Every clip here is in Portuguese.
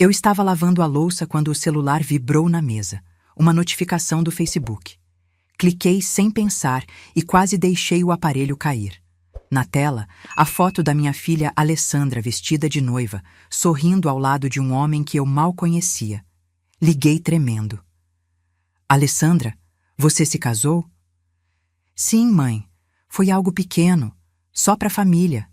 Eu estava lavando a louça quando o celular vibrou na mesa. Uma notificação do Facebook. Cliquei sem pensar e quase deixei o aparelho cair. Na tela, a foto da minha filha Alessandra vestida de noiva, sorrindo ao lado de um homem que eu mal conhecia. Liguei tremendo. Alessandra, você se casou? Sim, mãe. Foi algo pequeno, só para a família.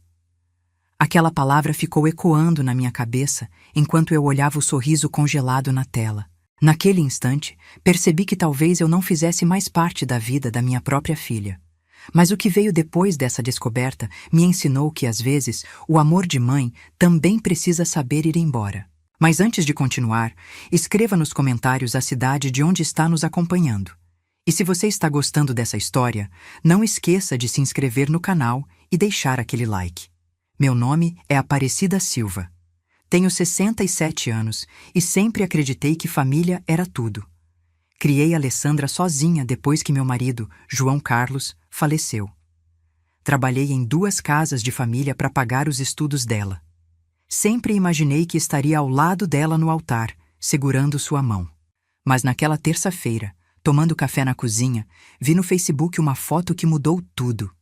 Aquela palavra ficou ecoando na minha cabeça enquanto eu olhava o sorriso congelado na tela. Naquele instante, percebi que talvez eu não fizesse mais parte da vida da minha própria filha. Mas o que veio depois dessa descoberta me ensinou que, às vezes, o amor de mãe também precisa saber ir embora. Mas antes de continuar, escreva nos comentários a cidade de onde está nos acompanhando. E se você está gostando dessa história, não esqueça de se inscrever no canal e deixar aquele like. Meu nome é Aparecida Silva. Tenho 67 anos e sempre acreditei que família era tudo. Criei a Alessandra sozinha depois que meu marido, João Carlos, faleceu. Trabalhei em 2 casas de família para pagar os estudos dela. Sempre imaginei que estaria ao lado dela no altar, segurando sua mão. Mas naquela terça-feira, tomando café na cozinha, vi no Facebook uma foto que mudou tudo.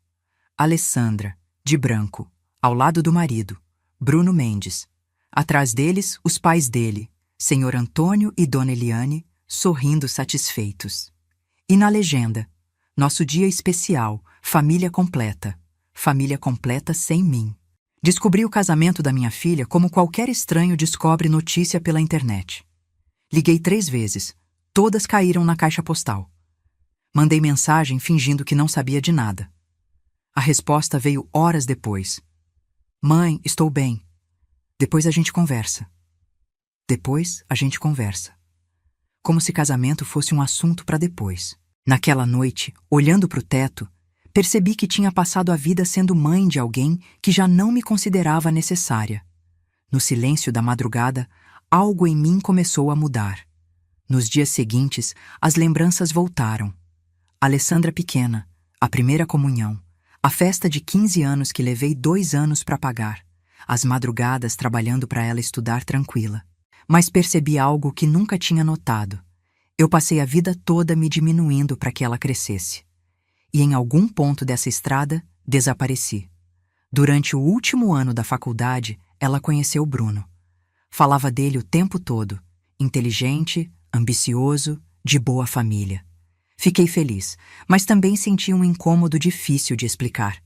Alessandra, de branco, ao lado do marido, Bruno Mendes. Atrás deles, os pais dele, Senhor Antônio e Dona Eliane, sorrindo satisfeitos. E na legenda, nosso dia especial, família completa sem mim. Descobri o casamento da minha filha como qualquer estranho descobre notícia pela internet. Liguei 3 vezes, todas caíram na caixa postal. Mandei mensagem fingindo que não sabia de nada. A resposta veio horas depois. Mãe, estou bem. Depois a gente conversa. Como se casamento fosse um assunto para depois. Naquela noite, olhando para o teto, percebi que tinha passado a vida sendo mãe de alguém que já não me considerava necessária. No silêncio da madrugada, algo em mim começou a mudar. Nos dias seguintes, as lembranças voltaram. Alessandra pequena, a primeira comunhão, a festa de 15 anos que levei 2 anos para pagar, as madrugadas trabalhando para ela estudar tranquila. Mas percebi algo que nunca tinha notado. Eu passei a vida toda me diminuindo para que ela crescesse. E em algum ponto dessa estrada, desapareci. Durante o último ano da faculdade, ela conheceu Bruno. Falava dele o tempo todo, inteligente, ambicioso, de boa família. Fiquei feliz, mas também senti um incômodo difícil de explicar,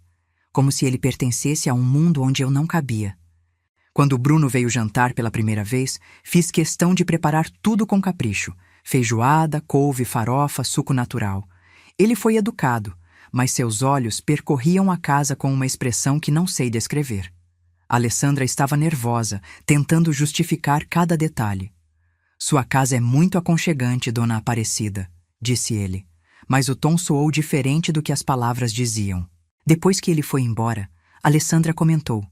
como se ele pertencesse a um mundo onde eu não cabia. Quando o Bruno veio jantar pela primeira vez, fiz questão de preparar tudo com capricho: feijoada, couve, farofa, suco natural. Ele foi educado, mas seus olhos percorriam a casa com uma expressão que não sei descrever. Alessandra estava nervosa, tentando justificar cada detalhe. Sua casa é muito aconchegante, dona Aparecida, disse ele, mas o tom soou diferente do que as palavras diziam. Depois que ele foi embora, Alessandra comentou: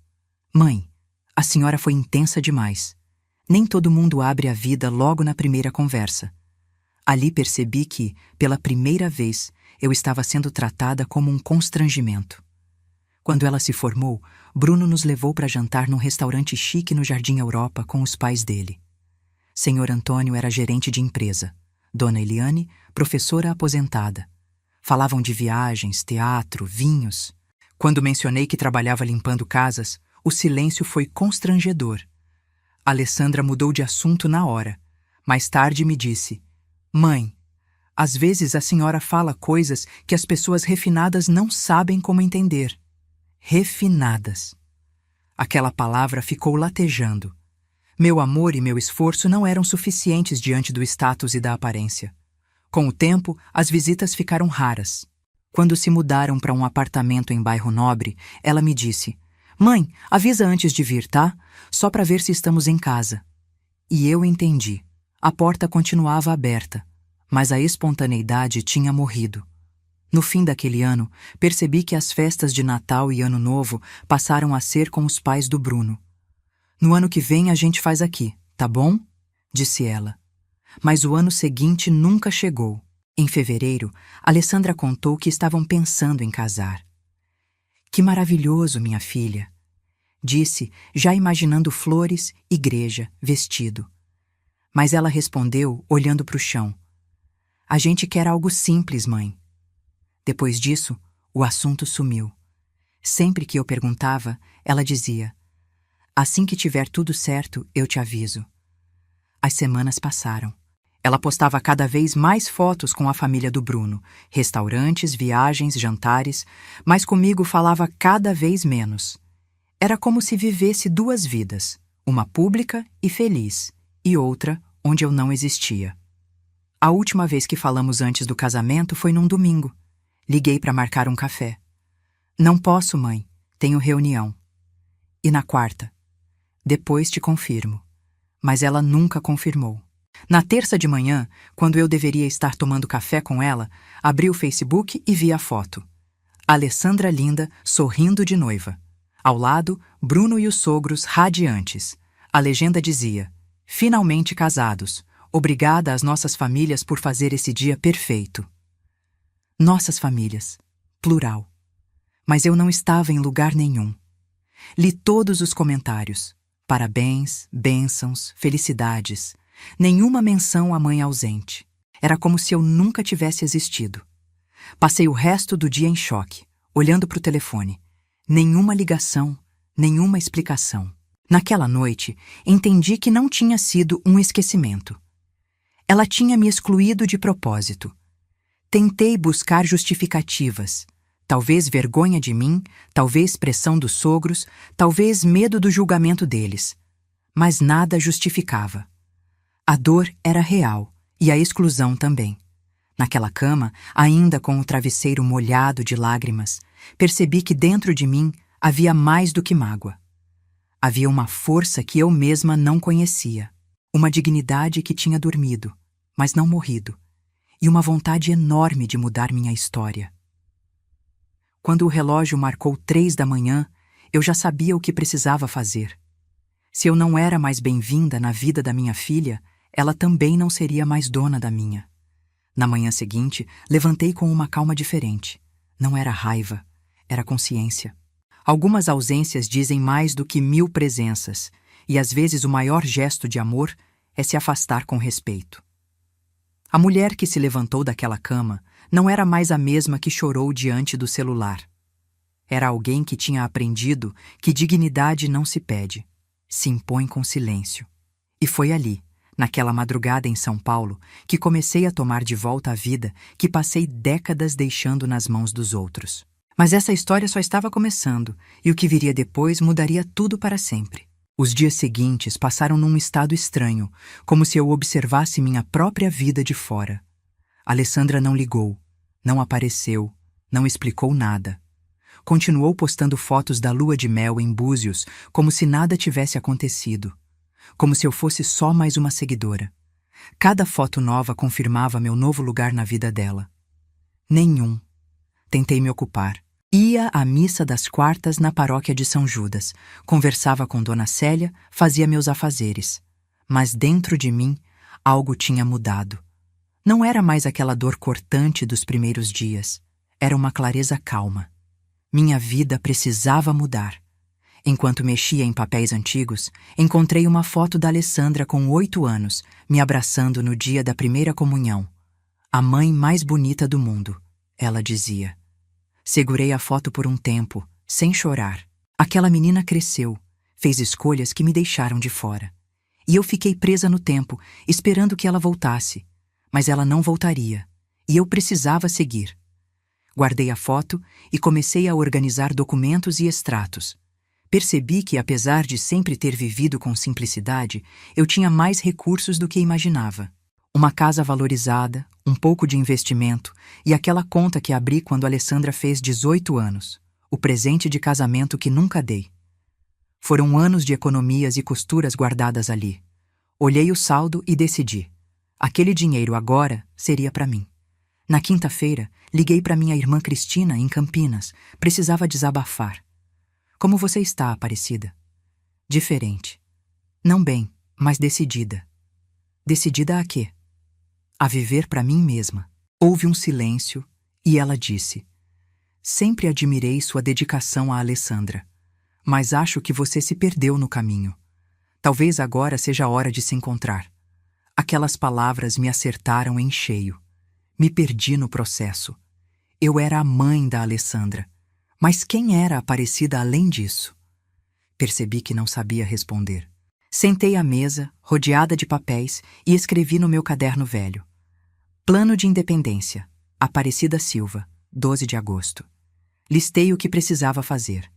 Mãe, a senhora foi intensa demais. Nem todo mundo abre a vida logo na primeira conversa. Ali percebi que, pela primeira vez, eu estava sendo tratada como um constrangimento. Quando ela se formou, Bruno nos levou para jantar num restaurante chique no Jardim Europa com os pais dele. Senhor Antônio era gerente de empresa. Dona Eliane, professora aposentada. Falavam de viagens, teatro, vinhos. Quando mencionei que trabalhava limpando casas, o silêncio foi constrangedor. Alessandra mudou de assunto na hora. Mais tarde me disse: Mãe, às vezes a senhora fala coisas que as pessoas refinadas não sabem como entender. Refinadas. Aquela palavra ficou latejando. Meu amor e meu esforço não eram suficientes diante do status e da aparência. Com o tempo, as visitas ficaram raras. Quando se mudaram para um apartamento em bairro nobre, ela me disse: Mãe, avisa antes de vir, tá? Só para ver se estamos em casa. E eu entendi. A porta continuava aberta, mas a espontaneidade tinha morrido. No fim daquele ano, percebi que as festas de Natal e Ano Novo passaram a ser com os pais do Bruno. No ano que vem a gente faz aqui, tá bom? Disse ela. Mas o ano seguinte nunca chegou. Em fevereiro, Alessandra contou que estavam pensando em casar. Que maravilhoso, minha filha, disse, já imaginando flores, igreja, vestido. Mas ela respondeu, olhando para o chão: "A gente quer algo simples, mãe." Depois disso, o assunto sumiu. Sempre que eu perguntava, ela dizia: "Assim que tiver tudo certo, eu te aviso." As semanas passaram. Ela postava cada vez mais fotos com a família do Bruno, restaurantes, viagens, jantares, mas comigo falava cada vez menos. Era como se vivesse duas vidas, uma pública e feliz, e outra onde eu não existia. A última vez que falamos antes do casamento foi num domingo. Liguei para marcar um café. "Não posso, mãe. Tenho reunião." E na quarta? "Depois te confirmo." Mas ela nunca confirmou. Na terça de manhã, quando eu deveria estar tomando café com ela, abri o Facebook e vi a foto. Alessandra linda, sorrindo de noiva. Ao lado, Bruno e os sogros radiantes. A legenda dizia: "Finalmente casados. Obrigada às nossas famílias por fazer esse dia perfeito." Nossas famílias. Plural. Mas eu não estava em lugar nenhum. Li todos os comentários. Parabéns, bênçãos, felicidades. Nenhuma menção à mãe ausente. Era como se eu nunca tivesse existido. Passei o resto do dia em choque, olhando para o telefone. Nenhuma ligação, nenhuma explicação. Naquela noite, entendi que não tinha sido um esquecimento. Ela tinha me excluído de propósito. Tentei buscar justificativas. Talvez vergonha de mim, talvez pressão dos sogros, talvez medo do julgamento deles. Mas nada justificava. A dor era real, e a exclusão também. Naquela cama, ainda com o travesseiro molhado de lágrimas, percebi que dentro de mim havia mais do que mágoa. Havia uma força que eu mesma não conhecia, uma dignidade que tinha dormido, mas não morrido, e uma vontade enorme de mudar minha história. Quando o relógio marcou 3 da manhã, eu já sabia o que precisava fazer. Se eu não era mais bem-vinda na vida da minha filha, ela também não seria mais dona da minha. Na manhã seguinte, levantei com uma calma diferente. Não era raiva, era consciência. Algumas ausências dizem mais do que 1000 presenças, e às vezes o maior gesto de amor é se afastar com respeito. A mulher que se levantou daquela cama não era mais a mesma que chorou diante do celular. Era alguém que tinha aprendido que dignidade não se pede, se impõe com silêncio. E foi ali, naquela madrugada em São Paulo, que comecei a tomar de volta a vida que passei décadas deixando nas mãos dos outros. Mas essa história só estava começando, e o que viria depois mudaria tudo para sempre. Os dias seguintes passaram num estado estranho, como se eu observasse minha própria vida de fora. Alessandra não ligou, não apareceu, não explicou nada. Continuou postando fotos da lua de mel em Búzios, como se nada tivesse acontecido. Como se eu fosse só mais uma seguidora. Cada foto nova confirmava meu novo lugar na vida dela. Nenhum. Tentei me ocupar. Ia à missa das quartas na paróquia de São Judas, conversava com Dona Célia, fazia meus afazeres. Mas dentro de mim, algo tinha mudado. Não era mais aquela dor cortante dos primeiros dias. Era uma clareza calma. Minha vida precisava mudar. Enquanto mexia em papéis antigos, encontrei uma foto da Alessandra com 8 anos, me abraçando no dia da primeira comunhão. "A mãe mais bonita do mundo", ela dizia. Segurei a foto por um tempo, sem chorar. Aquela menina cresceu, fez escolhas que me deixaram de fora. E eu fiquei presa no tempo, esperando que ela voltasse. Mas ela não voltaria, e eu precisava seguir. Guardei a foto e comecei a organizar documentos e extratos. Percebi que, apesar de sempre ter vivido com simplicidade, eu tinha mais recursos do que imaginava. Uma casa valorizada, um pouco de investimento e aquela conta que abri quando Alessandra fez 18 anos, o presente de casamento que nunca dei. Foram anos de economias e costuras guardadas ali. Olhei o saldo e decidi. Aquele dinheiro agora seria para mim. Na quinta-feira, liguei para minha irmã Cristina, em Campinas. Precisava desabafar. "Como você está, Aparecida?" "Diferente. Não bem, mas decidida." "Decidida a quê?" "A viver para mim mesma." Houve um silêncio e ela disse: "Sempre admirei sua dedicação a Alessandra, mas acho que você se perdeu no caminho. Talvez agora seja a hora de se encontrar. Aquelas palavras me acertaram em cheio. Me perdi no processo. Eu era a mãe da Alessandra. Mas quem era a Aparecida além disso? Percebi que não sabia responder. Sentei à mesa, rodeada de papéis, e escrevi no meu caderno velho. Plano de Independência, Aparecida Silva, 12 de agosto. Listei o que precisava fazer.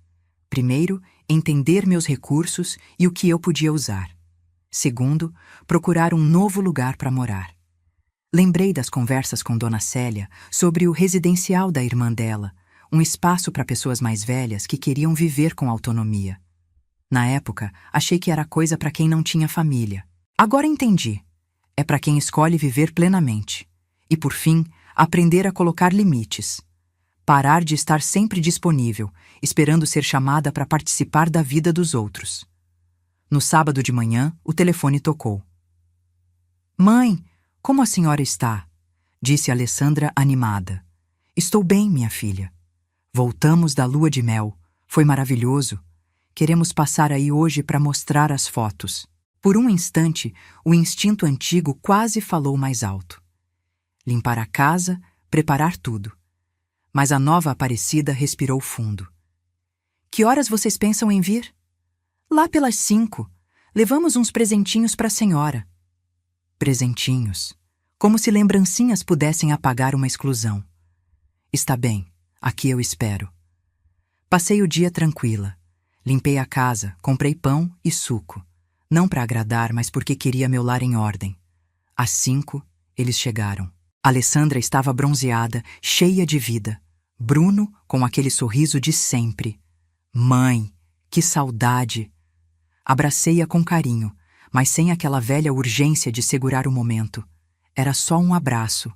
Primeiro, entender meus recursos e o que eu podia usar. Segundo, procurar um novo lugar para morar. Lembrei das conversas com Dona Célia sobre o residencial da irmã dela, um espaço para pessoas mais velhas que queriam viver com autonomia. Na época, achei que era coisa para quem não tinha família. Agora entendi. É para quem escolhe viver plenamente. E, por fim, aprender a colocar limites. Parar de estar sempre disponível, esperando ser chamada para participar da vida dos outros. No sábado de manhã, o telefone tocou. Mãe, como a senhora está? Disse Alessandra animada. Estou bem, minha filha. Voltamos da lua de mel. Foi maravilhoso. Queremos passar aí hoje para mostrar as fotos. Por um instante, o instinto antigo quase falou mais alto. Limpar a casa, preparar tudo. Mas a nova Aparecida respirou fundo. Que horas vocês pensam em vir? Lá pelas 5. Levamos uns presentinhos para a senhora. Presentinhos. Como se lembrancinhas pudessem apagar uma exclusão. Está bem, aqui eu espero. Passei o dia tranquila. Limpei a casa, comprei pão e suco. Não para agradar, mas porque queria meu lar em ordem. Às 5, eles chegaram. Alessandra estava bronzeada, cheia de vida. Bruno, com aquele sorriso de sempre. Mãe, que saudade! Abracei-a com carinho, mas sem aquela velha urgência de segurar o momento. Era só um abraço.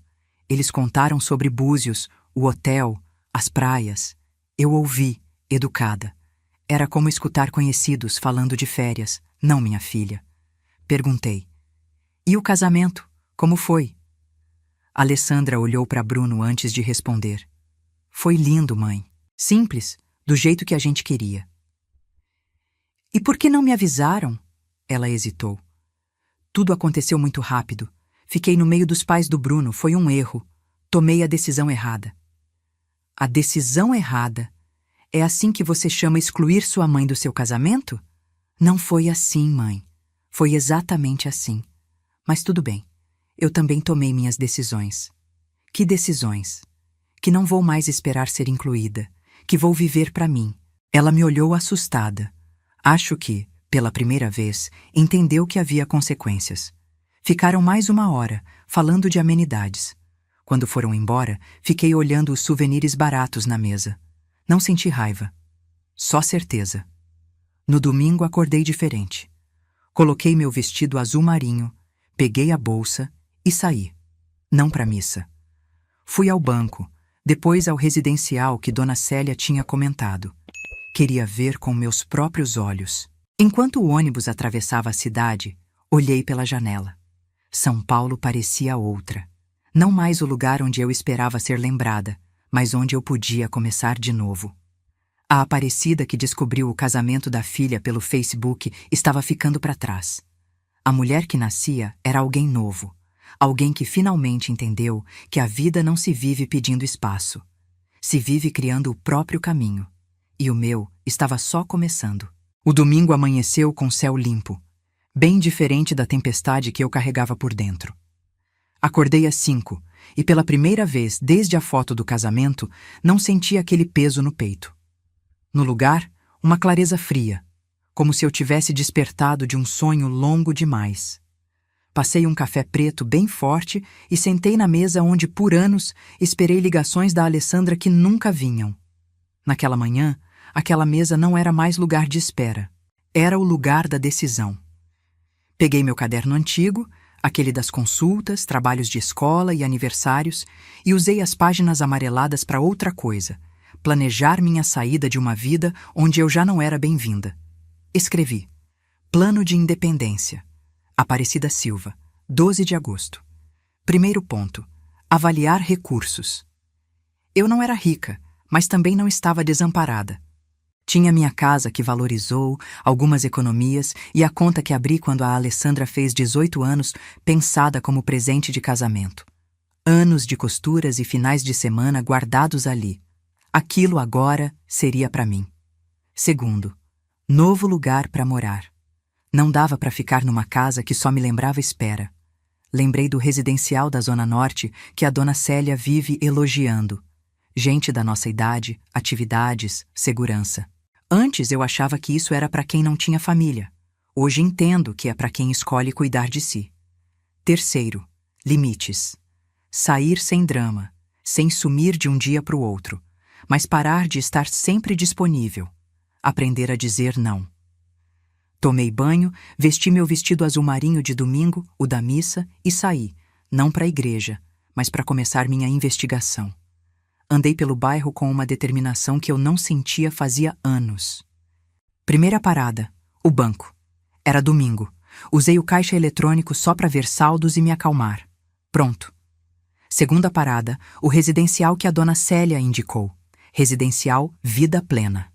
Eles contaram sobre Búzios, o hotel, as praias. Eu ouvi, educada. Era como escutar conhecidos falando de férias. Não, minha filha. Perguntei. E o casamento? Como foi? Alessandra olhou para Bruno antes de responder. Foi lindo, mãe. Simples, do jeito que a gente queria. E por que não me avisaram? Ela hesitou. Tudo aconteceu muito rápido. Fiquei no meio dos pais do Bruno, foi um erro. Tomei a decisão errada. A decisão errada? É assim que você chama excluir sua mãe do seu casamento? Não foi assim, mãe. Foi exatamente assim. Mas tudo bem. Eu também tomei minhas decisões. Que decisões? Que não vou mais esperar ser incluída. Que vou viver para mim. Ela me olhou assustada. Acho que, pela primeira vez, entendeu que havia consequências. Ficaram mais 1 hora, falando de amenidades. Quando foram embora, fiquei olhando os souvenirs baratos na mesa. Não senti raiva. Só certeza. No domingo acordei diferente. Coloquei meu vestido azul marinho, peguei a bolsa e saí. Não para missa. Fui ao banco, depois ao residencial que Dona Célia tinha comentado. Queria ver com meus próprios olhos. Enquanto o ônibus atravessava a cidade, olhei pela janela. São Paulo parecia outra. Não mais o lugar onde eu esperava ser lembrada, mas onde eu podia começar de novo. A Aparecida que descobriu o casamento da filha pelo Facebook estava ficando para trás. A mulher que nascia era alguém novo, alguém que finalmente entendeu que a vida não se vive pedindo espaço. Se vive criando o próprio caminho. E o meu estava só começando. O domingo amanheceu com céu limpo, bem diferente da tempestade que eu carregava por dentro. Acordei às 5 e pela primeira vez desde a foto do casamento não senti aquele peso no peito. No lugar, uma clareza fria, como se eu tivesse despertado de um sonho longo demais. Passei um café preto bem forte e sentei na mesa onde, por anos, esperei ligações da Alessandra que nunca vinham. Naquela manhã, aquela mesa não era mais lugar de espera. Era o lugar da decisão. Peguei meu caderno antigo, aquele das consultas, trabalhos de escola e aniversários, e usei as páginas amareladas para outra coisa, planejar minha saída de uma vida onde eu já não era bem-vinda. Escrevi: Plano de Independência, Aparecida Silva, 12 de agosto. Primeiro ponto: avaliar recursos. Eu não era rica, mas também não estava desamparada. Tinha minha casa que valorizou, algumas economias e a conta que abri quando a Alessandra fez 18 anos, pensada como presente de casamento. Anos de costuras e finais de semana guardados ali. Aquilo agora seria para mim. Segundo, novo lugar para morar. Não dava para ficar numa casa que só me lembrava espera. Lembrei do residencial da Zona Norte que a dona Célia vive elogiando. Gente da nossa idade, atividades, segurança. Antes eu achava que isso era para quem não tinha família. Hoje entendo que é para quem escolhe cuidar de si. Terceiro, limites. Sair sem drama, sem sumir de um dia para o outro, mas parar de estar sempre disponível. Aprender a dizer não. Tomei banho, vesti meu vestido azul marinho de domingo, o da missa, e saí, não para a igreja, mas para começar minha investigação. Andei pelo bairro com uma determinação que eu não sentia fazia anos. Primeira parada, o banco. Era domingo. Usei o caixa eletrônico só para ver saldos e me acalmar. Pronto. Segunda parada, o residencial que a dona Célia indicou. Residencial Vida Plena.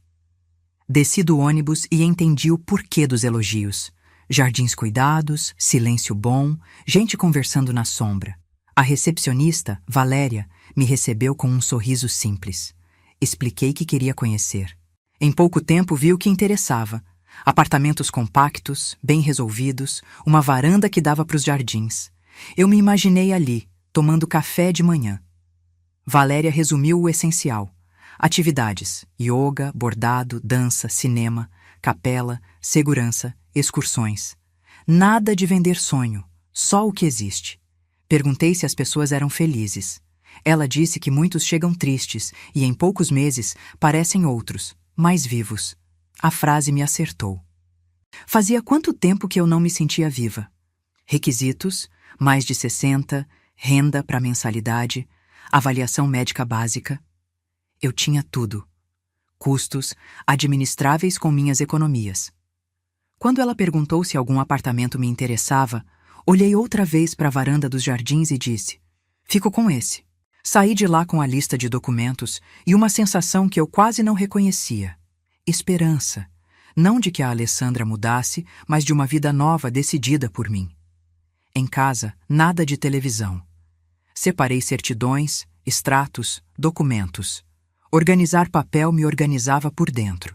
Desci do ônibus e entendi o porquê dos elogios. Jardins cuidados, silêncio bom, gente conversando na sombra. A recepcionista, Valéria, me recebeu com um sorriso simples. Expliquei que queria conhecer. Em pouco tempo vi o que interessava. Apartamentos compactos, bem resolvidos, uma varanda que dava para os jardins. Eu me imaginei ali, tomando café de manhã. Valéria resumiu o essencial. Atividades: yoga, bordado, dança, cinema, capela, segurança, excursões. Nada de vender sonho, só o que existe. Perguntei se as pessoas eram felizes. Ela disse que muitos chegam tristes e em poucos meses parecem outros, mais vivos. A frase me acertou. Fazia quanto tempo que eu não me sentia viva? Requisitos: mais de 60, renda para mensalidade, avaliação médica básica. Eu tinha tudo. Custos administráveis com minhas economias. Quando ela perguntou se algum apartamento me interessava, olhei outra vez para a varanda dos jardins e disse: fico com esse. Saí de lá com a lista de documentos e uma sensação que eu quase não reconhecia. Esperança. Não de que a Alessandra mudasse, mas de uma vida nova decidida por mim. Em casa, nada de televisão. Separei certidões, extratos, documentos. Organizar papel me organizava por dentro.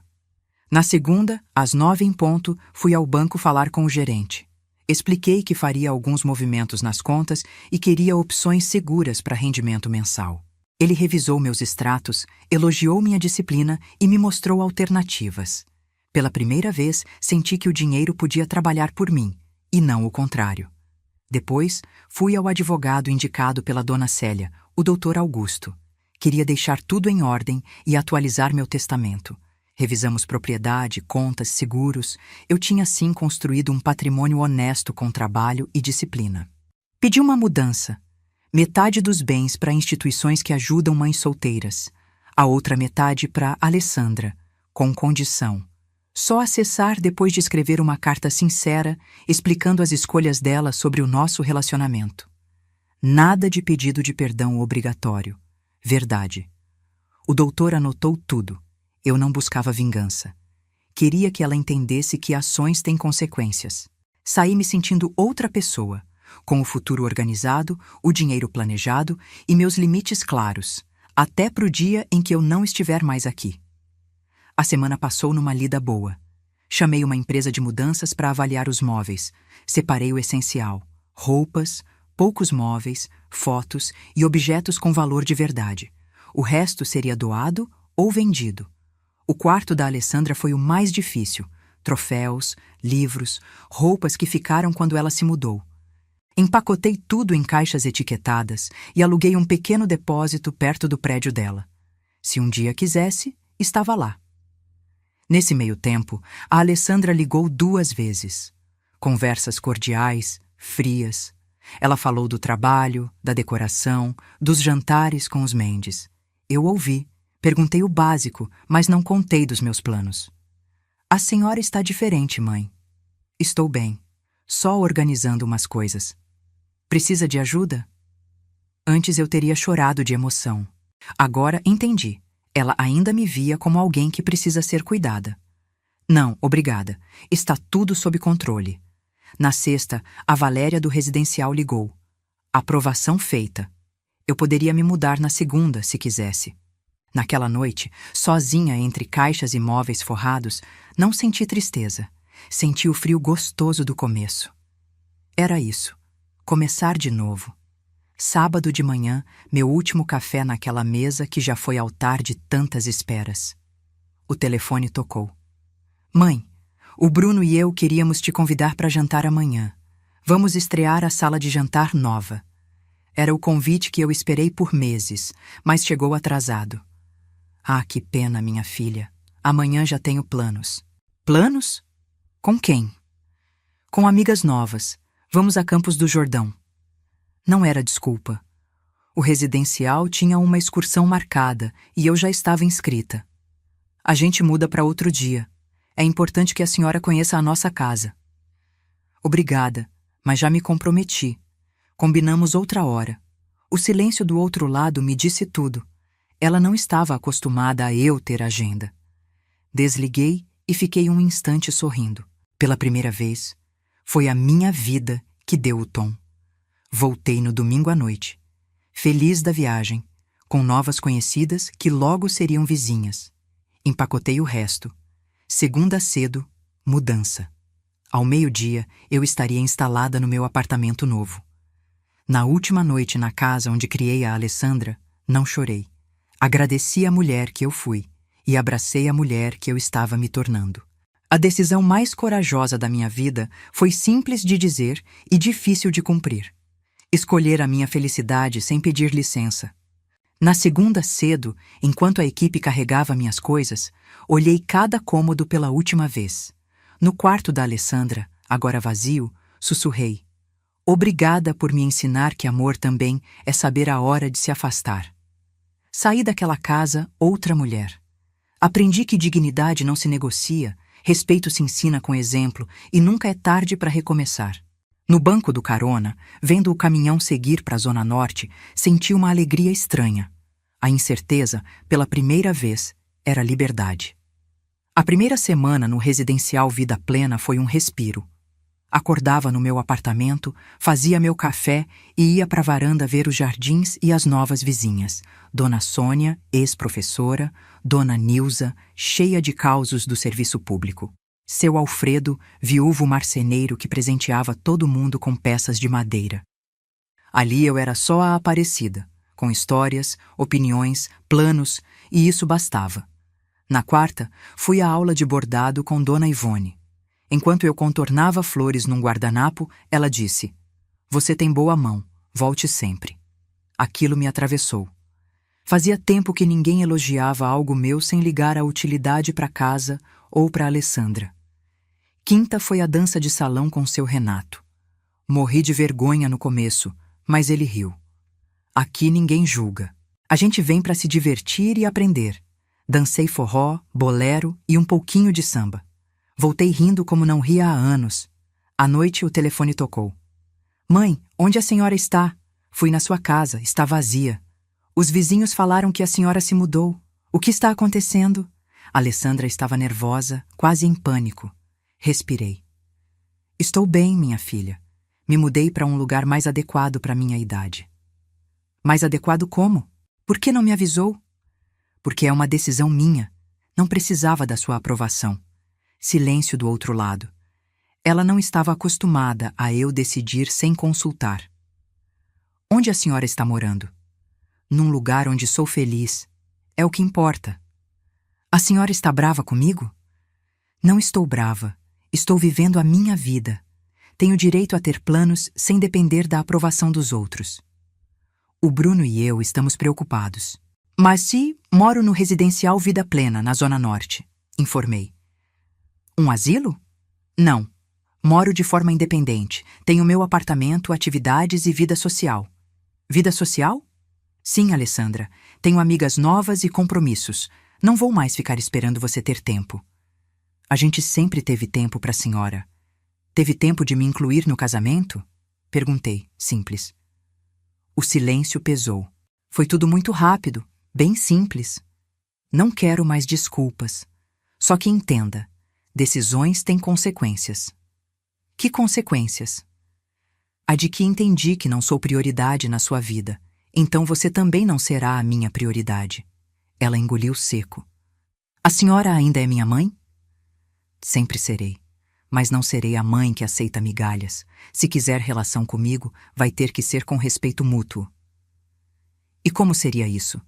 Na segunda, às 9 em ponto, fui ao banco falar com o gerente. Expliquei que faria alguns movimentos nas contas e queria opções seguras para rendimento mensal. Ele revisou meus extratos, elogiou minha disciplina e me mostrou alternativas. Pela primeira vez, senti que o dinheiro podia trabalhar por mim, e não o contrário. Depois, fui ao advogado indicado pela dona Célia, o Dr. Augusto. Queria deixar tudo em ordem e atualizar meu testamento. Revisamos propriedade, contas, seguros. Eu tinha, sim, construído um patrimônio honesto com trabalho e disciplina. Pedi uma mudança. Metade dos bens para instituições que ajudam mães solteiras. A outra metade para Alessandra, com condição. Só acessar depois de escrever uma carta sincera, explicando as escolhas dela sobre o nosso relacionamento. Nada de pedido de perdão obrigatório. Verdade. O doutor anotou tudo. Eu não buscava vingança. Queria que ela entendesse que ações têm consequências. Saí me sentindo outra pessoa, com o futuro organizado, o dinheiro planejado e meus limites claros, até pro dia em que eu não estiver mais aqui. A semana passou numa lida boa. Chamei uma empresa de mudanças para avaliar os móveis. Separei o essencial: roupas, poucos móveis, fotos e objetos com valor de verdade. O resto seria doado ou vendido. O quarto da Alessandra foi o mais difícil. Troféus, livros, roupas que ficaram quando ela se mudou. Empacotei tudo em caixas etiquetadas e aluguei um pequeno depósito perto do prédio dela. Se um dia quisesse, estava lá. Nesse meio tempo, a Alessandra ligou 2 vezes. Conversas cordiais, frias. Ela falou do trabalho, da decoração, dos jantares com os Mendes. Eu ouvi. Perguntei o básico, mas não contei dos meus planos. A senhora está diferente, mãe. Estou bem, só organizando umas coisas. Precisa de ajuda? Antes eu teria chorado de emoção. Agora entendi. Ela ainda me via como alguém que precisa ser cuidada. Não, obrigada. Está tudo sob controle. Na sexta, a Valéria do residencial ligou. Aprovação feita. Eu poderia me mudar na segunda, se quisesse. Naquela noite, sozinha entre caixas e móveis forrados, não senti tristeza. Senti o frio gostoso do começo. Era isso. Começar de novo. Sábado de manhã, meu último café naquela mesa que já foi altar de tantas esperas. O telefone tocou. Mãe, o Bruno e eu queríamos te convidar para jantar amanhã. Vamos estrear a sala de jantar nova. Era o convite que eu esperei por meses, mas chegou atrasado. Ah, que pena, minha filha. Amanhã já tenho planos. Planos? Com quem? Com amigas novas. Vamos a Campos do Jordão. Não era desculpa. O residencial tinha uma excursão marcada e eu já estava inscrita. A gente muda para outro dia. É importante que a senhora conheça a nossa casa. Obrigada, mas já me comprometi. Combinamos outra hora. O silêncio do outro lado me disse tudo. Ela não estava acostumada a eu ter agenda. Desliguei e fiquei um instante sorrindo. Pela primeira vez, foi a minha vida que deu o tom. Voltei no domingo à noite, feliz da viagem, com novas conhecidas que logo seriam vizinhas. Empacotei o resto. Segunda cedo, mudança. Ao meio-dia, eu estaria instalada no meu apartamento novo. Na última noite na casa onde criei a Alessandra, não chorei. Agradeci a mulher que eu fui e abracei a mulher que eu estava me tornando. A decisão mais corajosa da minha vida foi simples de dizer e difícil de cumprir. Escolher a minha felicidade sem pedir licença. Na segunda cedo, enquanto a equipe carregava minhas coisas, olhei cada cômodo pela última vez. No quarto da Alessandra, agora vazio, sussurrei. Obrigada por me ensinar que amor também é saber a hora de se afastar. Saí daquela casa outra mulher. Aprendi que dignidade não se negocia, respeito se ensina com exemplo e nunca é tarde para recomeçar. No banco do carona, vendo o caminhão seguir para a Zona Norte, senti uma alegria estranha. A incerteza, pela primeira vez, era liberdade. A primeira semana no residencial Vida Plena foi um respiro. Acordava no meu apartamento, fazia meu café e ia para a varanda ver os jardins e as novas vizinhas. Dona Sônia, ex-professora, Dona Nilza, cheia de causos do serviço público. Seu Alfredo, viúvo marceneiro que presenteava todo mundo com peças de madeira. Ali eu era só a Aparecida, com histórias, opiniões, planos, e isso bastava. Na quarta, fui à aula de bordado com Dona Ivone. Enquanto eu contornava flores num guardanapo, ela disse: "Você tem boa mão, volte sempre." Aquilo me atravessou. Fazia tempo que ninguém elogiava algo meu sem ligar a utilidade para casa ou para Alessandra. Quinta foi a dança de salão com seu Renato. Morri de vergonha no começo, mas ele riu. Aqui ninguém julga. A gente vem para se divertir e aprender. Dancei forró, bolero e um pouquinho de samba. Voltei rindo como não ria há anos. À noite o telefone tocou. "Mãe, onde a senhora está?" "Fui na sua casa, está vazia." "Os vizinhos falaram que a senhora se mudou. O que está acontecendo?" Alessandra estava nervosa, quase em pânico. Respirei. "Estou bem, minha filha. Me mudei para um lugar mais adequado para minha idade." "Mais adequado como? Por que não me avisou?" "Porque é uma decisão minha. Não precisava da sua aprovação." Silêncio do outro lado. Ela não estava acostumada a eu decidir sem consultar. "Onde a senhora está morando?" "Num lugar onde sou feliz. É o que importa." "A senhora está brava comigo?" "Não estou brava. Estou vivendo a minha vida. Tenho direito a ter planos sem depender da aprovação dos outros." "O Bruno e eu estamos preocupados." "Mas se moro no residencial Vida Plena, na Zona Norte," informei. "Um asilo?" "Não. Moro de forma independente. Tenho meu apartamento, atividades e vida social." "Vida social?" "Sim, Alessandra. Tenho amigas novas e compromissos. Não vou mais ficar esperando você ter tempo." "A gente sempre teve tempo para a senhora." "Teve tempo de me incluir no casamento?" Perguntei, simples. O silêncio pesou. Foi tudo muito rápido, bem simples. Não quero mais desculpas. Só que entenda, decisões têm consequências. Que consequências? A de que entendi que não sou prioridade na sua vida, então você também não será a minha prioridade. Ela engoliu seco. A senhora ainda é minha mãe? Sempre serei, mas não serei a mãe que aceita migalhas. Se quiser relação comigo, vai ter que ser com respeito mútuo. E como seria isso?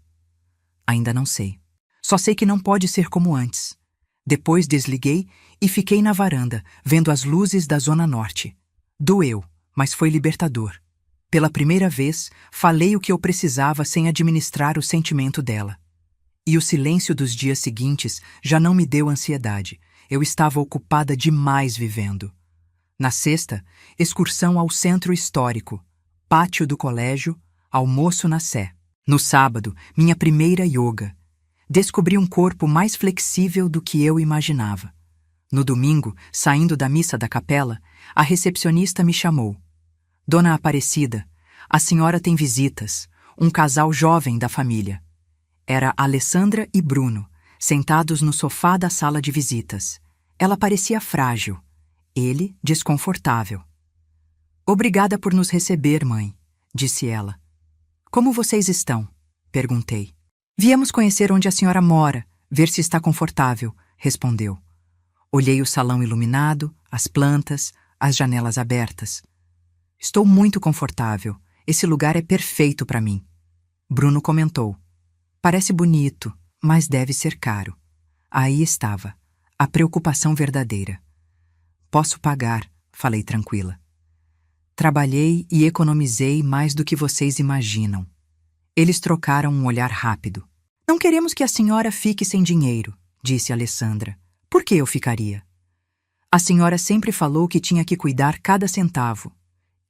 Ainda não sei. Só sei que não pode ser como antes. Depois desliguei e fiquei na varanda, vendo as luzes da Zona Norte. Doeu, mas foi libertador. Pela primeira vez, falei o que eu precisava sem administrar o sentimento dela. E o silêncio dos dias seguintes já não me deu ansiedade. Eu estava ocupada demais vivendo. Na sexta, excursão ao centro histórico, pátio do colégio, almoço na Sé. No sábado, minha primeira yoga. Descobri um corpo mais flexível do que eu imaginava. No domingo, saindo da missa da capela, a recepcionista me chamou. Dona Aparecida, a senhora tem visitas, um casal jovem da família. Era Alessandra e Bruno, sentados no sofá da sala de visitas. Ela parecia frágil, ele desconfortável. Obrigada por nos receber, mãe, disse ela. Como vocês estão? Perguntei. Viemos conhecer onde a senhora mora, ver se está confortável, respondeu. Olhei o salão iluminado, as plantas, as janelas abertas. Estou muito confortável. Esse lugar é perfeito para mim. Bruno comentou. Parece bonito, mas deve ser caro. Aí estava, a preocupação verdadeira. Posso pagar, falei tranquila. Trabalhei e economizei mais do que vocês imaginam. Eles trocaram um olhar rápido. Não queremos que a senhora fique sem dinheiro, disse Alessandra. Por que eu ficaria? A senhora sempre falou que tinha que cuidar cada centavo.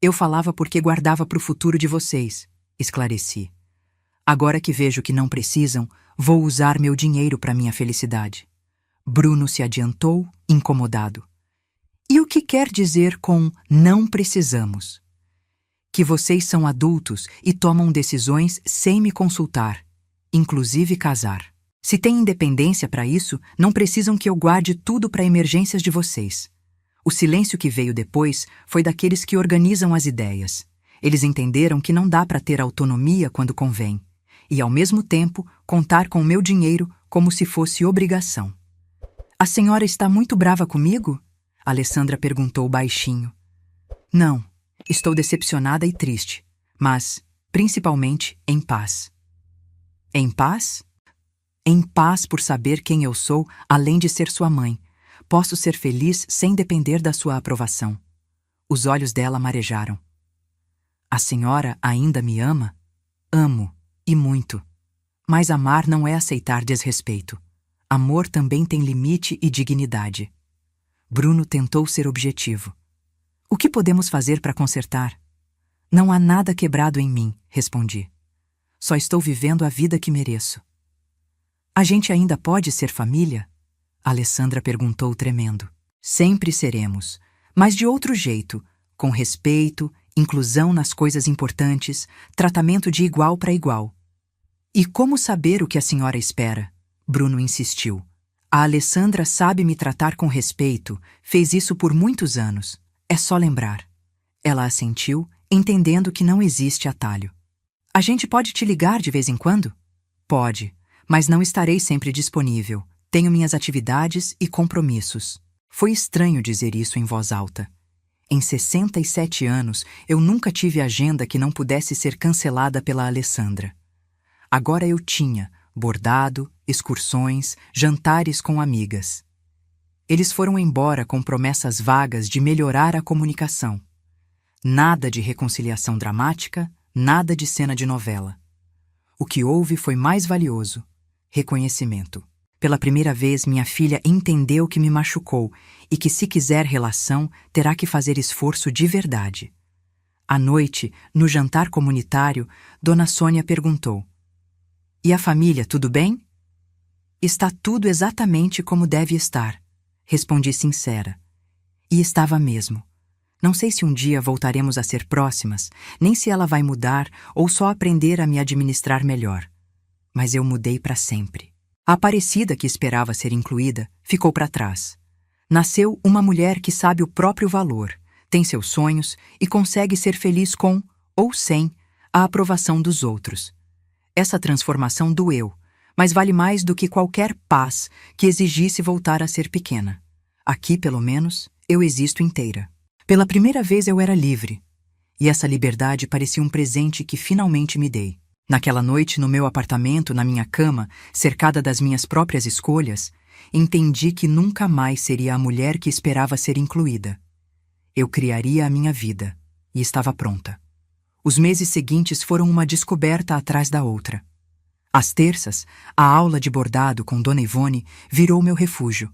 Eu falava porque guardava para o futuro de vocês, esclareci. Agora que vejo que não precisam, vou usar meu dinheiro para minha felicidade. Bruno se adiantou, incomodado. E o que quer dizer com não precisamos? Que vocês são adultos e tomam decisões sem me consultar, inclusive casar. Se têm independência para isso, não precisam que eu guarde tudo para emergências de vocês. O silêncio que veio depois foi daqueles que organizam as ideias. Eles entenderam que não dá para ter autonomia quando convém, e ao mesmo tempo contar com o meu dinheiro como se fosse obrigação. A senhora está muito brava comigo? Alessandra perguntou baixinho. Não. Estou decepcionada e triste, mas, principalmente, em paz. Em paz? Em paz por saber quem eu sou, além de ser sua mãe. Posso ser feliz sem depender da sua aprovação. Os olhos dela marejaram. A senhora ainda me ama? Amo, e muito. Mas amar não é aceitar desrespeito. Amor também tem limite e dignidade. Bruno tentou ser objetivo. O que podemos fazer para consertar? Não há nada quebrado em mim, respondi. Só estou vivendo a vida que mereço. A gente ainda pode ser família? Alessandra perguntou tremendo. Sempre seremos, mas de outro jeito, com respeito, inclusão nas coisas importantes, tratamento de igual para igual. E como saber o que a senhora espera? Bruno insistiu. A Alessandra sabe me tratar com respeito, fez isso por muitos anos. É só lembrar. Ela assentiu, entendendo que não existe atalho. A gente pode te ligar de vez em quando? Pode, mas não estarei sempre disponível. Tenho minhas atividades e compromissos. Foi estranho dizer isso em voz alta. Em 67 anos, eu nunca tive agenda que não pudesse ser cancelada pela Alessandra. Agora eu tinha bordado, excursões, jantares com amigas. Eles foram embora com promessas vagas de melhorar a comunicação. Nada de reconciliação dramática, nada de cena de novela. O que houve foi mais valioso: reconhecimento. Pela primeira vez, minha filha entendeu que me machucou e que, se quiser relação, terá que fazer esforço de verdade. À noite, no jantar comunitário, Dona Sônia perguntou: E a família, tudo bem? Está tudo exatamente como deve estar, respondi sincera. E estava mesmo. Não sei se um dia voltaremos a ser próximas, nem se ela vai mudar ou só aprender a me administrar melhor. Mas eu mudei para sempre. A Aparecida que esperava ser incluída ficou para trás. Nasceu uma mulher que sabe o próprio valor, tem seus sonhos e consegue ser feliz com, ou sem, a aprovação dos outros. Essa transformação doeu, mas vale mais do que qualquer paz que exigisse voltar a ser pequena. Aqui, pelo menos, eu existo inteira. Pela primeira vez eu era livre, e essa liberdade parecia um presente que finalmente me dei. Naquela noite, no meu apartamento, na minha cama, cercada das minhas próprias escolhas, entendi que nunca mais seria a mulher que esperava ser incluída. Eu criaria a minha vida, e estava pronta. Os meses seguintes foram uma descoberta atrás da outra. Às terças, a aula de bordado com Dona Ivone virou meu refúgio.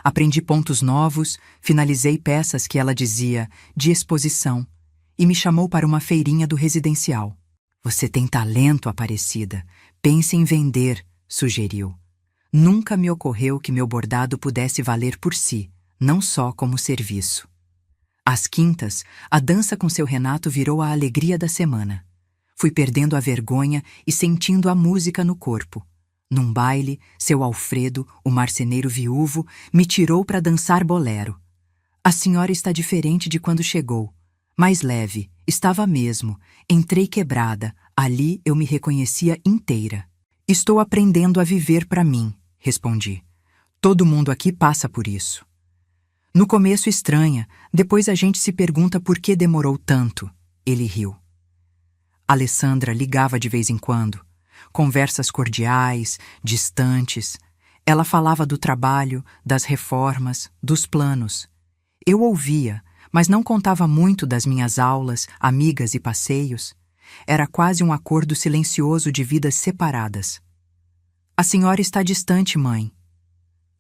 Aprendi pontos novos, finalizei peças que ela dizia de exposição e me chamou para uma feirinha do residencial. Você tem talento, Aparecida. Pense em vender, sugeriu. Nunca me ocorreu que meu bordado pudesse valer por si, não só como serviço. Às quintas, a dança com seu Renato virou a alegria da semana. Fui perdendo a vergonha e sentindo a música no corpo. Num baile, seu Alfredo, o marceneiro viúvo, me tirou para dançar bolero. A senhora está diferente de quando chegou. Mais leve, estava mesmo. Entrei quebrada, ali eu me reconhecia inteira. Estou aprendendo a viver para mim, respondi. Todo mundo aqui passa por isso. No começo estranha, depois a gente se pergunta por que demorou tanto. Ele riu. Alessandra ligava de vez em quando. Conversas cordiais, distantes. Ela falava do trabalho, das reformas, dos planos. Eu ouvia, mas não contava muito das minhas aulas, amigas e passeios. Era quase um acordo silencioso de vidas separadas. A senhora está distante, mãe.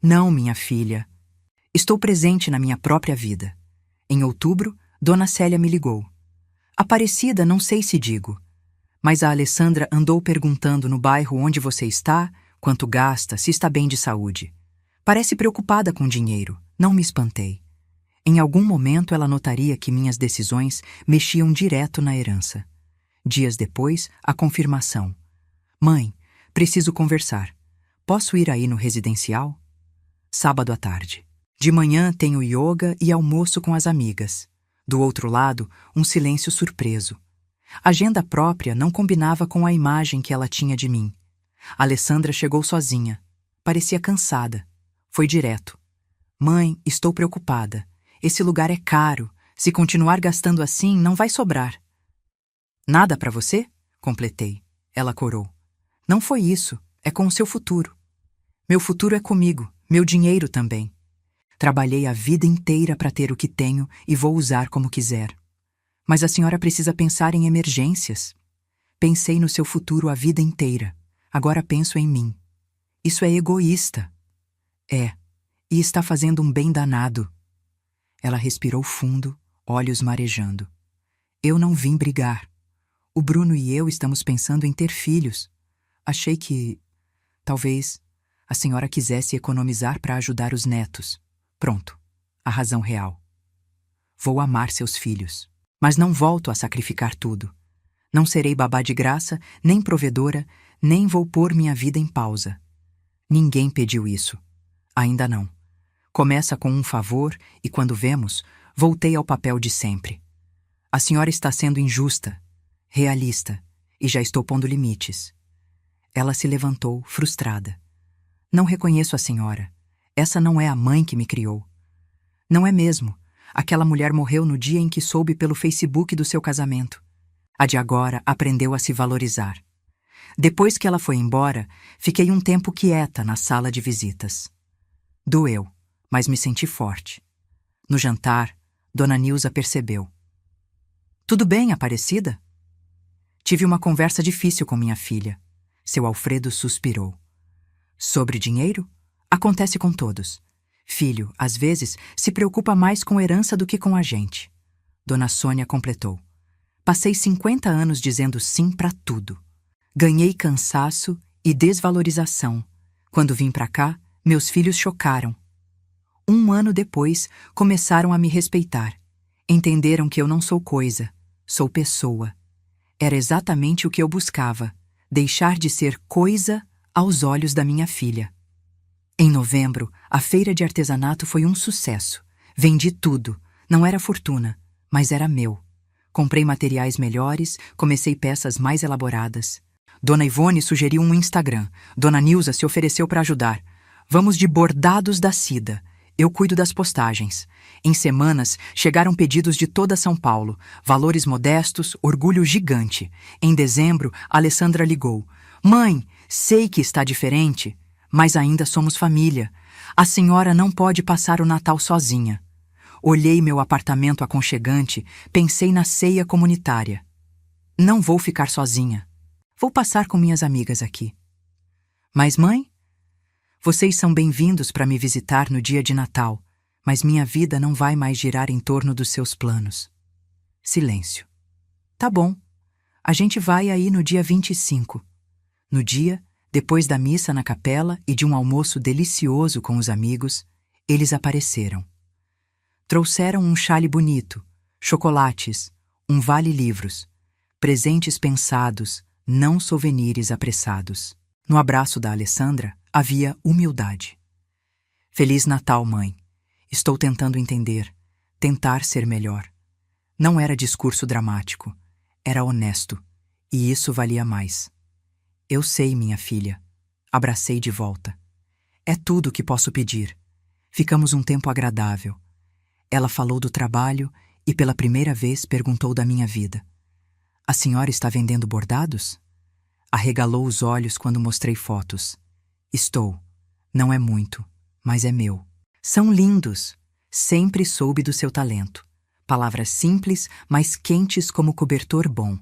Não, minha filha. Estou presente na minha própria vida. Em outubro, Dona Célia me ligou. Aparecida, não sei se digo. Mas a Alessandra andou perguntando no bairro onde você está, quanto gasta, se está bem de saúde. Parece preocupada com dinheiro. Não me espantei. Em algum momento ela notaria que minhas decisões mexiam direto na herança. Dias depois, a confirmação. Mãe, preciso conversar. Posso ir aí no residencial? Sábado à tarde. De manhã tenho yoga e almoço com as amigas. Do outro lado, um silêncio surpreso. A agenda própria não combinava com a imagem que ela tinha de mim. Alessandra chegou sozinha. Parecia cansada. Foi direto. Mãe, estou preocupada. Esse lugar é caro. Se continuar gastando assim, não vai sobrar. Nada para você? Completei. Ela corou. Não foi isso. É com o seu futuro. Meu futuro é comigo. Meu dinheiro também. Trabalhei a vida inteira para ter o que tenho e vou usar como quiser. Mas a senhora precisa pensar em emergências. Pensei no seu futuro a vida inteira. Agora penso em mim. Isso é egoísta. É, e está fazendo um bem danado. Ela respirou fundo, olhos marejando. Eu não vim brigar. O Bruno e eu estamos pensando em ter filhos. Achei que, talvez, a senhora quisesse economizar para ajudar os netos. Pronto, a razão real. Vou amar seus filhos, mas não volto a sacrificar tudo. Não serei babá de graça, nem provedora, nem vou pôr minha vida em pausa. Ninguém pediu isso. Ainda não. Começa com um favor e, quando vemos, voltei ao papel de sempre. A senhora está sendo injusta, realista, e já estou pondo limites. Ela se levantou, frustrada. Não reconheço a senhora. Essa não é a mãe que me criou. Não é mesmo. Aquela mulher morreu no dia em que soube pelo Facebook do seu casamento. A de agora aprendeu a se valorizar. Depois que ela foi embora, fiquei um tempo quieta na sala de visitas. Doeu, mas me senti forte. No jantar, Dona Nilza percebeu. Tudo bem, Aparecida? Tive uma conversa difícil com minha filha. Seu Alfredo suspirou. Sobre dinheiro? Acontece com todos. Filho, às vezes, se preocupa mais com herança do que com a gente. Dona Sônia completou. Passei 50 anos dizendo sim para tudo. Ganhei cansaço e desvalorização. Quando vim para cá, meus filhos chocaram. 1 ano depois, começaram a me respeitar. Entenderam que eu não sou coisa, sou pessoa. Era exatamente o que eu buscava, deixar de ser coisa aos olhos da minha filha. Em novembro, a feira de artesanato foi um sucesso. Vendi tudo. Não era fortuna, mas era meu. Comprei materiais melhores, comecei peças mais elaboradas. Dona Ivone sugeriu um Instagram. Dona Nilza se ofereceu para ajudar. Vamos de bordados da Cida. Eu cuido das postagens. Em semanas, chegaram pedidos de toda São Paulo. Valores modestos, orgulho gigante. Em dezembro, Alessandra ligou. Mãe, sei que está diferente, mas ainda somos família. A senhora não pode passar o Natal sozinha. Olhei meu apartamento aconchegante, pensei na ceia comunitária. Não vou ficar sozinha. Vou passar com minhas amigas aqui. Mas, mãe? Vocês são bem-vindos para me visitar no dia de Natal, mas minha vida não vai mais girar em torno dos seus planos. Silêncio. Tá bom. A gente vai aí no dia 25. No dia, depois da missa na capela e de um almoço delicioso com os amigos, eles apareceram. Trouxeram um chale bonito, chocolates, um vale-livros, presentes pensados, não souvenirs apressados. No abraço da Alessandra havia humildade. Feliz Natal, mãe. Estou tentando entender, tentar ser melhor. Não era discurso dramático, era honesto, e isso valia mais. Eu sei, minha filha. Abracei de volta. É tudo o que posso pedir. Ficamos um tempo agradável. Ela falou do trabalho e pela primeira vez perguntou da minha vida. A senhora está vendendo bordados? Arregalou os olhos quando mostrei fotos. Estou. Não é muito, mas é meu. São lindos. Sempre soube do seu talento. Palavras simples, mas quentes como cobertor bom.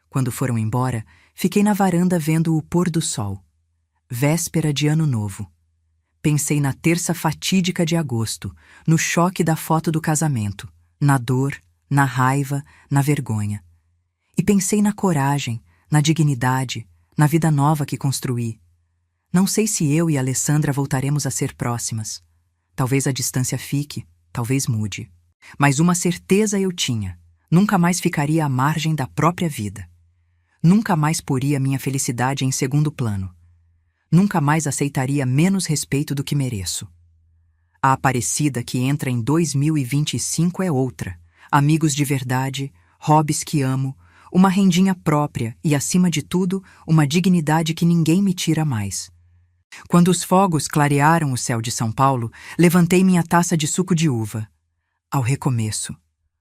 Quando foram embora, fiquei na varanda vendo o pôr do sol. Véspera de Ano Novo. Pensei na terça fatídica de agosto, no choque da foto do casamento, na dor, na raiva, na vergonha. E pensei na coragem, na dignidade, na vida nova que construí. Não sei se eu e Alessandra voltaremos a ser próximas. Talvez a distância fique, talvez mude. Mas uma certeza eu tinha: nunca mais ficaria à margem da própria vida. Nunca mais poria minha felicidade em segundo plano. Nunca mais aceitaria menos respeito do que mereço. A Aparecida que entra em 2025 é outra. Amigos de verdade, hobbies que amo, uma rendinha própria e, acima de tudo, uma dignidade que ninguém me tira mais. Quando os fogos clarearam o céu de São Paulo, levantei minha taça de suco de uva. Ao recomeço,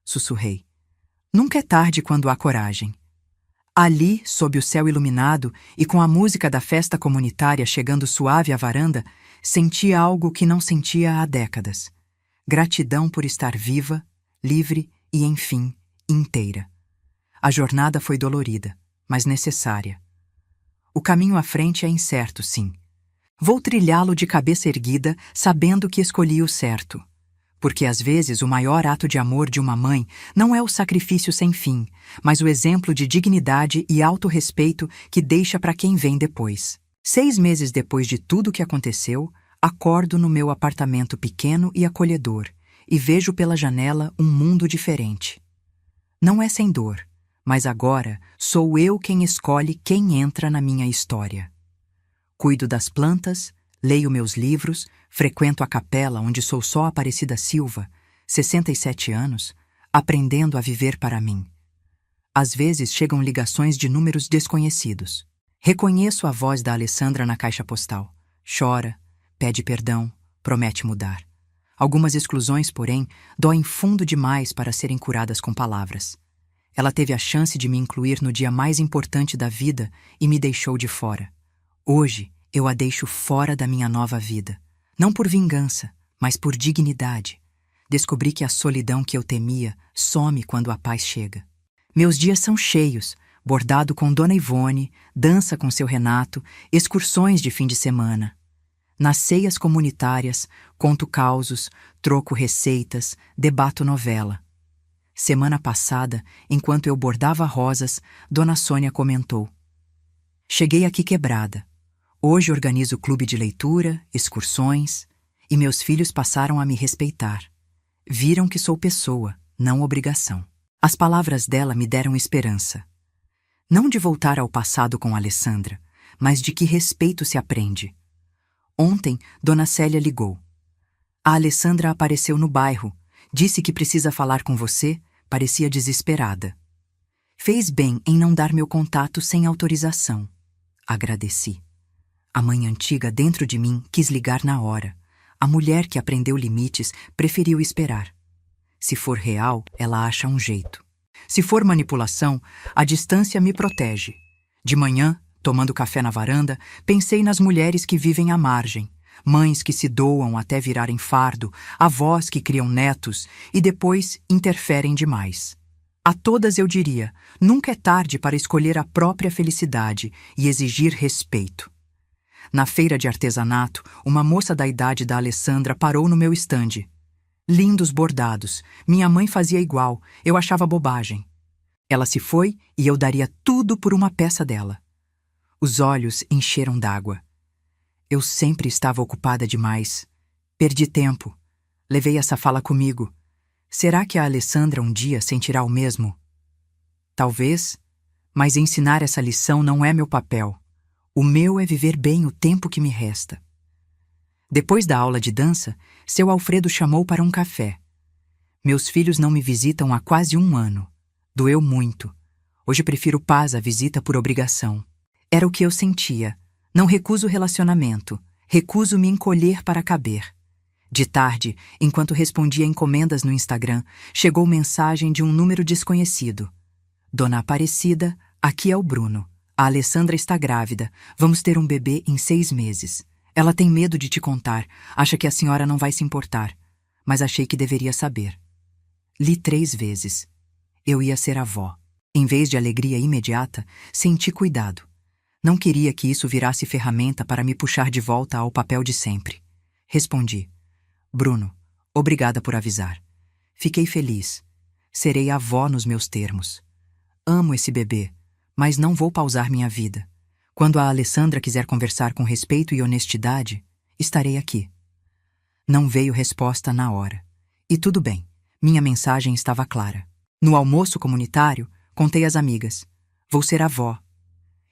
sussurrei. Nunca é tarde quando há coragem. Ali, sob o céu iluminado e com a música da festa comunitária chegando suave à varanda, senti algo que não sentia há décadas. Gratidão por estar viva, livre e, enfim, inteira. A jornada foi dolorida, mas necessária. O caminho à frente é incerto, sim. Vou trilhá-lo de cabeça erguida, sabendo que escolhi o certo. Porque às vezes o maior ato de amor de uma mãe não é o sacrifício sem fim, mas o exemplo de dignidade e autorrespeito que deixa para quem vem depois. 6 meses depois de tudo o que aconteceu, acordo no meu apartamento pequeno e acolhedor e vejo pela janela um mundo diferente. Não é sem dor, mas agora sou eu quem escolhe quem entra na minha história. Cuido das plantas, leio meus livros, frequento a capela onde sou só Aparecida Silva, 67 anos, aprendendo a viver para mim. Às vezes chegam ligações de números desconhecidos. Reconheço a voz da Alessandra na caixa postal. Chora, pede perdão, promete mudar. Algumas exclusões, porém, doem fundo demais para serem curadas com palavras. Ela teve a chance de me incluir no dia mais importante da vida e me deixou de fora. Hoje, eu a deixo fora da minha nova vida. Não por vingança, mas por dignidade. Descobri que a solidão que eu temia some quando a paz chega. Meus dias são cheios, bordado com Dona Ivone, dança com seu Renato, excursões de fim de semana. Nas ceias comunitárias, conto causos, troco receitas, debato novela. Semana passada, enquanto eu bordava rosas, Dona Sônia comentou: cheguei aqui quebrada. Hoje organizo clube de leitura, excursões, e meus filhos passaram a me respeitar. Viram que sou pessoa, não obrigação. As palavras dela me deram esperança. Não de voltar ao passado com Alessandra, mas de que respeito se aprende. Ontem, Dona Célia ligou. A Alessandra apareceu no bairro, disse que precisa falar com você, parecia desesperada. Fez bem em não dar meu contato sem autorização. Agradeci. A mãe antiga dentro de mim quis ligar na hora. A mulher que aprendeu limites preferiu esperar. Se for real, ela acha um jeito. Se for manipulação, a distância me protege. De manhã, tomando café na varanda, pensei nas mulheres que vivem à margem, mães que se doam até virarem fardo, avós que criam netos e depois interferem demais. A todas eu diria, nunca é tarde para escolher a própria felicidade e exigir respeito. Na feira de artesanato, uma moça da idade da Alessandra parou no meu estande. Lindos bordados, minha mãe fazia igual, eu achava bobagem. Ela se foi e eu daria tudo por uma peça dela. Os olhos encheram d'água. Eu sempre estava ocupada demais. Perdi tempo. Levei essa fala comigo. Será que a Alessandra um dia sentirá o mesmo? Talvez, mas ensinar essa lição não é meu papel. O meu é viver bem o tempo que me resta. Depois da aula de dança, seu Alfredo chamou para um café. Meus filhos não me visitam há quase 1 ano. Doeu muito. Hoje prefiro paz à visita por obrigação. Era o que eu sentia. Não recuso relacionamento. Recuso me encolher para caber. De tarde, enquanto respondia encomendas no Instagram, chegou mensagem de um número desconhecido. Dona Aparecida, aqui é o Bruno. A Alessandra está grávida. Vamos ter um bebê em 6 meses. Ela tem medo de te contar. Acha que a senhora não vai se importar. Mas achei que deveria saber. Li 3 vezes. Eu ia ser avó. Em vez de alegria imediata, senti cuidado. Não queria que isso virasse ferramenta para me puxar de volta ao papel de sempre. Respondi. Bruno, obrigada por avisar. Fiquei feliz. Serei avó nos meus termos. Amo esse bebê, mas não vou pausar minha vida. Quando a Alessandra quiser conversar com respeito e honestidade, estarei aqui. Não veio resposta na hora. E tudo bem, minha mensagem estava clara. No almoço comunitário, contei às amigas. Vou ser avó.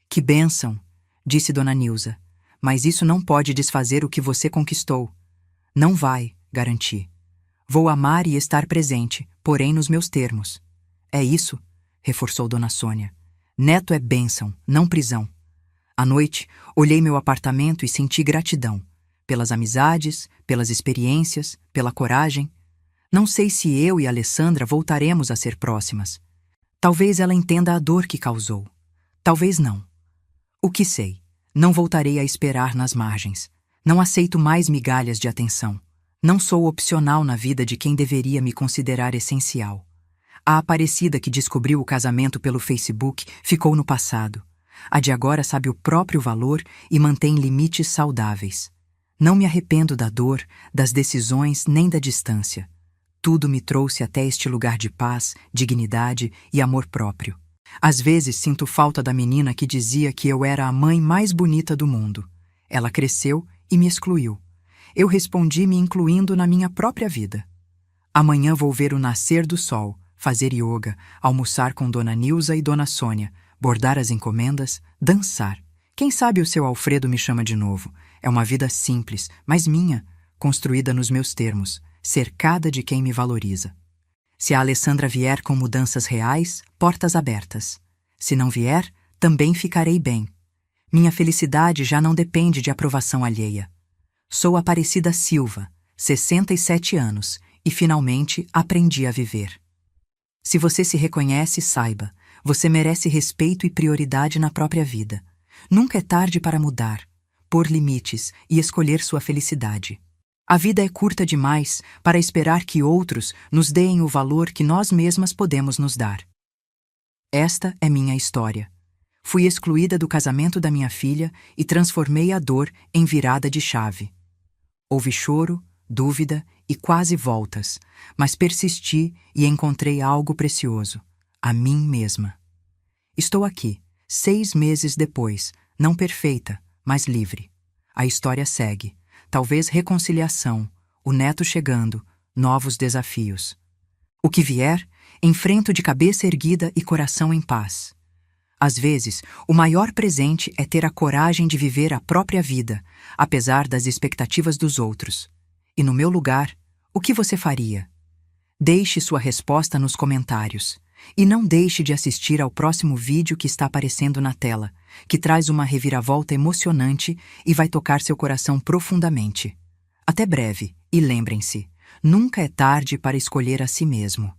Que bênção, disse Dona Nilza, mas isso não pode desfazer o que você conquistou. Não vai, garanti. Vou amar e estar presente, porém nos meus termos. É isso, reforçou Dona Sônia. Neto é bênção, não prisão. À noite, olhei meu apartamento e senti gratidão. Pelas amizades, pelas experiências, pela coragem. Não sei se eu e Alessandra voltaremos a ser próximas. Talvez ela entenda a dor que causou. Talvez não. O que sei? Não voltarei a esperar nas margens. Não aceito mais migalhas de atenção. Não sou opcional na vida de quem deveria me considerar essencial. A Aparecida que descobriu o casamento pelo Facebook ficou no passado. A de agora sabe o próprio valor e mantém limites saudáveis. Não me arrependo da dor, das decisões nem da distância. Tudo me trouxe até este lugar de paz, dignidade e amor próprio. Às vezes sinto falta da menina que dizia que eu era a mãe mais bonita do mundo. Ela cresceu e me excluiu. Eu respondi me incluindo na minha própria vida. Amanhã vou ver o nascer do sol, fazer yoga, almoçar com Dona Nilza e Dona Sônia, bordar as encomendas, dançar. Quem sabe o seu Alfredo me chama de novo. É uma vida simples, mas minha, construída nos meus termos, cercada de quem me valoriza. Se a Alessandra vier com mudanças reais, portas abertas. Se não vier, também ficarei bem. Minha felicidade já não depende de aprovação alheia. Sou Aparecida Silva, 67 anos, e finalmente aprendi a viver. Se você se reconhece, saiba, você merece respeito e prioridade na própria vida. Nunca é tarde para mudar, pôr limites e escolher sua felicidade. A vida é curta demais para esperar que outros nos deem o valor que nós mesmas podemos nos dar. Esta é minha história. Fui excluída do casamento da minha filha e transformei a dor em virada de chave. Houve choro, dúvida e quase voltas, mas persisti e encontrei algo precioso, a mim mesma. Estou aqui, 6 meses depois, não perfeita, mas livre. A história segue. Talvez reconciliação, o neto chegando, novos desafios. O que vier, enfrento de cabeça erguida e coração em paz. Às vezes, o maior presente é ter a coragem de viver a própria vida, apesar das expectativas dos outros. E no meu lugar, o que você faria? Deixe sua resposta nos comentários. E não deixe de assistir ao próximo vídeo que está aparecendo na tela, que traz uma reviravolta emocionante e vai tocar seu coração profundamente. Até breve, e lembrem-se, nunca é tarde para escolher a si mesmo.